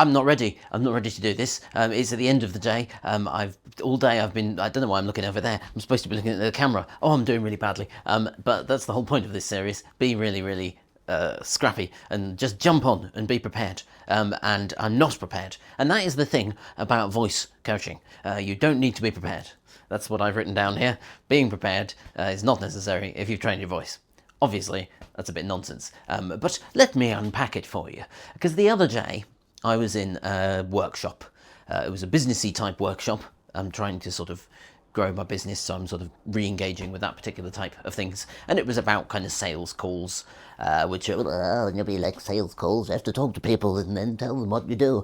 I'm not ready. I'm not ready to do this. It's at the end of the day. All day I've been. I don't know why I'm looking over there. I'm supposed to be looking at the camera. Oh, I'm doing really badly. But that's the whole point of this series. Be really, really scrappy and just jump on and be prepared. And I'm not prepared. And that is the thing about voice coaching. You don't need to be prepared. That's what I've written down here. Being prepared is not necessary if you've trained your voice. Obviously, that's a bit nonsense. But let me unpack it for you. Because the other day, I was in a workshop. It was a businessy type workshop. I'm trying to sort of grow my business, so I'm sort of re-engaging with that particular type of things. And it was about kind of sales calls, which are, you'll be like sales calls, you have to talk to people and then tell them what you do.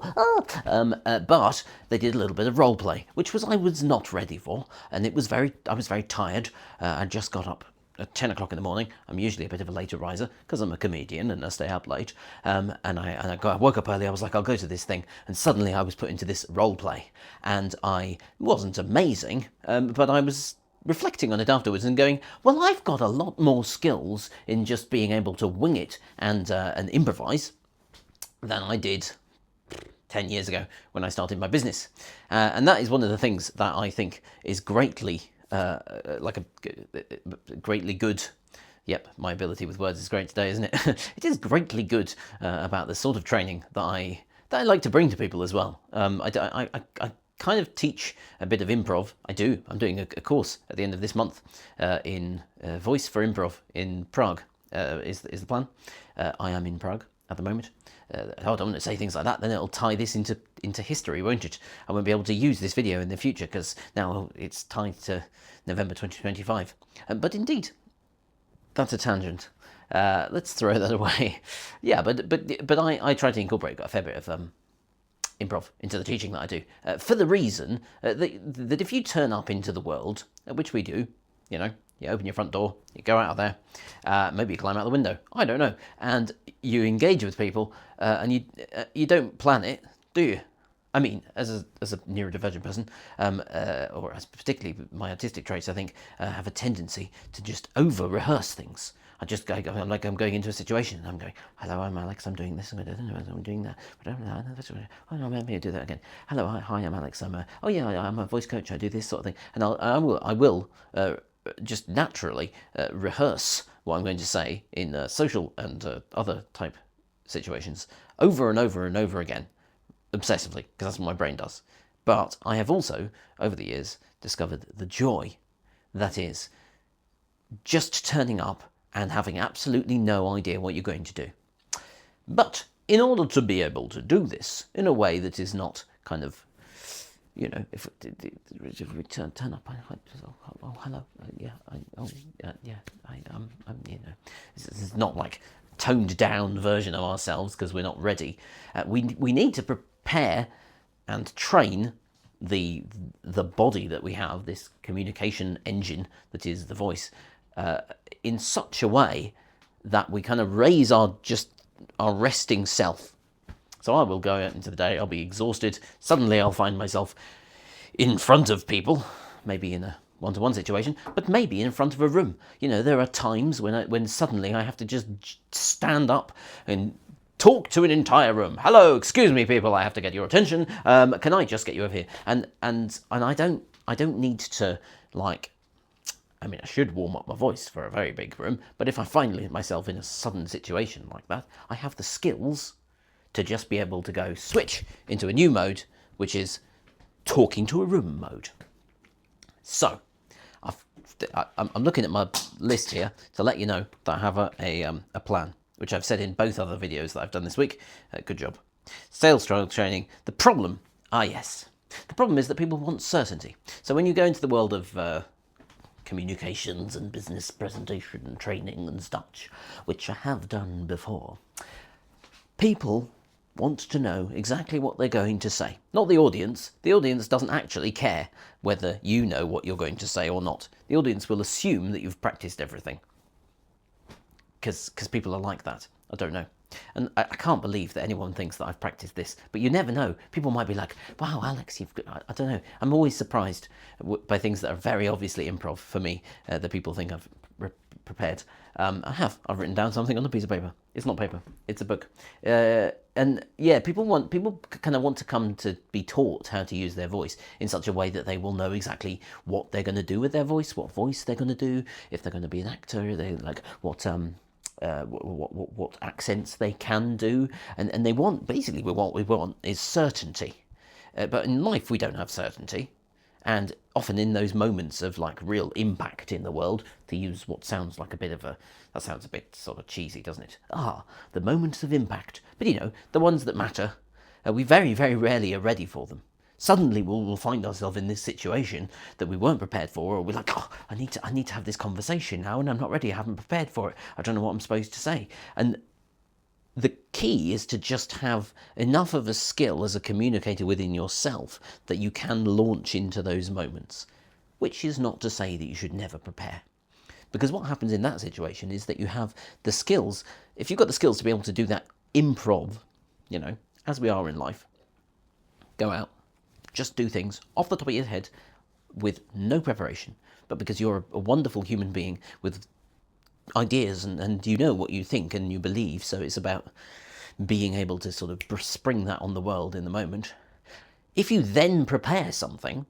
But they did a little bit of role play, which I was not ready for. And I was very tired. I just got up at 10 o'clock in the morning. I'm usually a bit of a later riser because I'm a comedian and I stay up late. I woke up early. I was like, I'll go to this thing. And suddenly I was put into this role play. And I wasn't amazing, but I was reflecting on it afterwards and going, well, I've got a lot more skills in just being able to wing it and improvise than I did 10 years ago when I started my business. And that is one of the things that I think is greatly greatly good. Yep, my ability with words is great today, isn't it? It is greatly good about the sort of training that I like to bring to people as well. I kind of teach a bit of improv. I do. I'm doing a course at the end of this month in voice for improv in Prague. Is the plan? I am in Prague at the moment. I don't want to say things like that, then it'll tie this into history, won't it? I won't be able to use this video in the future because now it's tied to November 2025. But indeed, that's a tangent. Let's throw that away. Yeah, but I try to incorporate a fair bit of improv into the teaching that I do, for the reason that if you turn up into the world, which we do, you open your front door, you go out there, maybe you climb out the window, I don't know, and you engage with people, and you don't plan it, do you? I mean, as a neurodivergent person, or as particularly my artistic traits, I think, have a tendency to just over-rehearse things. I just go, I'm going into a situation and I'm going, hello, I'm Alex, I'm doing this, I'm doing that. Oh no, maybe I'll do that again. Hello, hi, I'm Alex, I'm a voice coach, I do this sort of thing. And I will just naturally rehearse what I'm going to say in social and other type situations over and over and over again, obsessively, because that's what my brain does. But I have also, over the years, discovered the joy that is just turning up and having absolutely no idea what you're going to do. But in order to be able to do this in a way that is not kind of, if we turn up, hello, this is not like toned down version of ourselves because we're not ready. We need to prepare and train the body that we have, this communication engine that is the voice, in such a way that we kind of raise our resting self. So I will go out into the day, I'll be exhausted, suddenly I'll find myself in front of people, maybe in a one-to-one situation, but maybe in front of a room. There are times when suddenly I have to just stand up and talk to an entire room. Hello, excuse me, people, I have to get your attention. Can I just get you over here? And I don't need to I should warm up my voice for a very big room, but if I find myself in a sudden situation like that, I have the skills to just be able to go switch into a new mode, which is talking to a room mode. So, I'm looking at my list here to let you know that I have a plan, which I've said in both other videos that I've done this week. Good job. Sales training. The problem is that people want certainty. So when you go into the world of communications and business presentation and training and such, which I have done before, people want to know exactly what they're going to say. Not the audience. The audience doesn't actually care whether you know what you're going to say or not. The audience will assume that you've practiced everything. Because people are like that. I don't know. And I can't believe that anyone thinks that I've practiced this. But you never know. People might be like, wow, Alex, I don't know. I'm always surprised by things that are very obviously improv for me, that people think I've prepared. I've written down something on a piece of paper. It's not paper, it's a book. And yeah, people kind of want to come to be taught how to use their voice in such a way that they will know exactly what they're going to do with their voice, what voice they're going to do, if they're going to be an actor, they like what accents they can do, and they want, basically what we want is certainty. But in life we don't have certainty, and often in those moments of like real impact in the world, to use what sounds like that sounds a bit sort of cheesy, doesn't it? The moments of impact. But the ones that matter, we very, very rarely are ready for them. Suddenly we'll find ourselves in this situation that we weren't prepared for, or we're like, I need to have this conversation now, and I'm not ready, I haven't prepared for it, I don't know what I'm supposed to say. And the key is to just have enough of a skill as a communicator within yourself that you can launch into those moments, which is not to say that you should never prepare. Because what happens in that situation is that you have the skills. If you've got the skills to be able to do that improv, as we are in life, go out, just do things off the top of your head with no preparation, but because you're a wonderful human being with ideas and you know what you think and you believe, so it's about being able to sort of spring that on the world in the moment. If you then prepare something,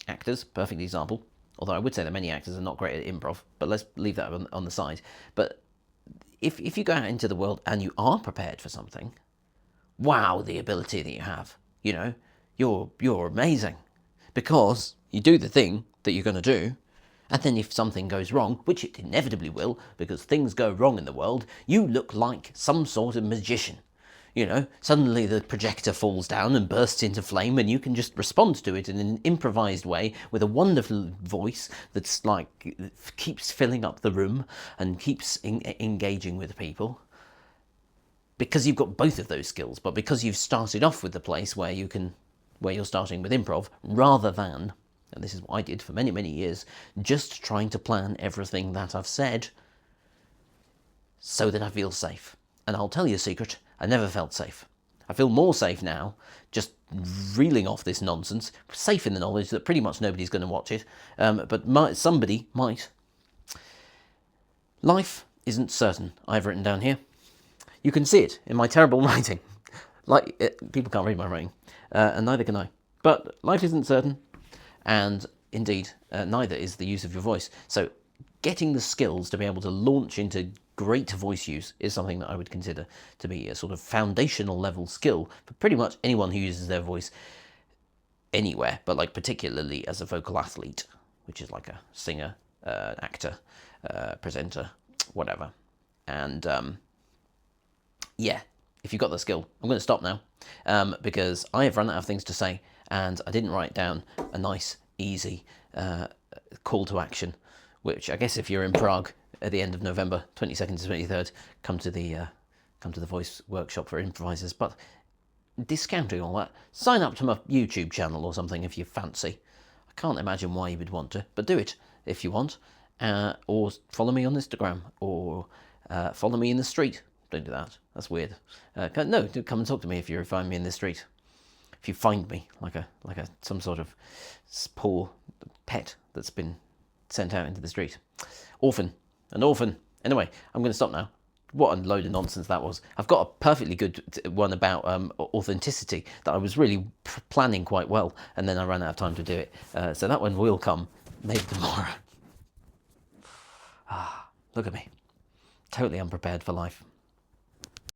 actors, perfect example, although I would say that many actors are not great at improv, but let's leave that on the side. But if you go out into the world and you are prepared for something, wow, the ability that you have, you're amazing, because you do the thing that you're going to do, and then if something goes wrong, which it inevitably will, because things go wrong in the world, you look like some sort of magician. Suddenly the projector falls down and bursts into flame, and you can just respond to it in an improvised way with a wonderful voice that's like keeps filling up the room and keeps engaging with people. Because you've got both of those skills, but because you've started off with the place where you're starting with improv, rather than, and this is what I did for many, many years, just trying to plan everything that I've said so that I feel safe. And I'll tell you a secret, I never felt safe. I feel more safe now, just reeling off this nonsense, safe in the knowledge that pretty much nobody's going to watch it, but somebody might. Life isn't certain, I've written down here. You can see it in my terrible writing. People can't read my writing, and neither can I. But life isn't certain, and indeed, neither is the use of your voice. So getting the skills to be able to launch into great voice use is something that I would consider to be a sort of foundational level skill for pretty much anyone who uses their voice anywhere, but like particularly as a vocal athlete, which is like a singer, actor, presenter, whatever. And yeah, if you've got the skill, I'm going to stop now because I have run out of things to say, and I didn't write down a nice, easy call to action, which I guess if you're in Prague at the end of November, 22nd to 23rd, come to the voice workshop for improvisers. But discounting all that, sign up to my YouTube channel or something if you fancy. I can't imagine why you would want to, but do it if you want. Or follow me on Instagram, or follow me in the street. Don't do that. That's weird. No, do come and talk to me if you find me in the street. If you find me like some sort of poor pet that's been sent out into the street. An orphan. Anyway, I'm going to stop now. What a load of nonsense that was. I've got a perfectly good one about authenticity that I was really planning quite well, and then I ran out of time to do it. So that one will come maybe tomorrow. Look at me. Totally unprepared for life.